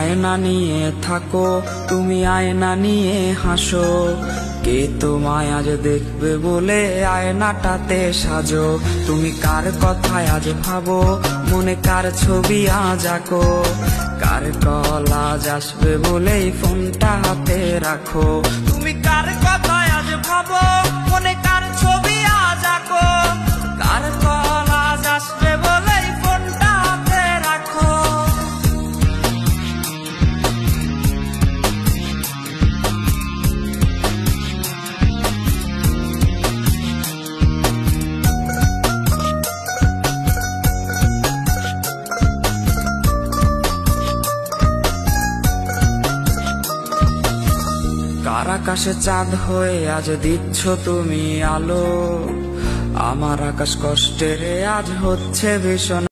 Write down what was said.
আয়না নিয়ে থাকো, তুমি আয়না নিয়ে হাসো। কে তোমায় আজ দেখবে বলে আয়নাটাতে সাজো। তুমি কার কথায় আজ ভাবো, মনে কার ছবি আজ আঁকো। কার কল আজ আসবে বলেই ফোনটা হাতে রাখো। তুমি কার কথায় আজ ভাবো, মনে কার ছবি আজ আঁকো। কার কল আজ আসবে বলেই ফোনটা হাতে রাখো। কার আকাশে চাঁদ হয়ে আজ দিচ্ছ তুমি আলো। আমার আকাশ কষ্টের আজ হচ্ছে ভীষণ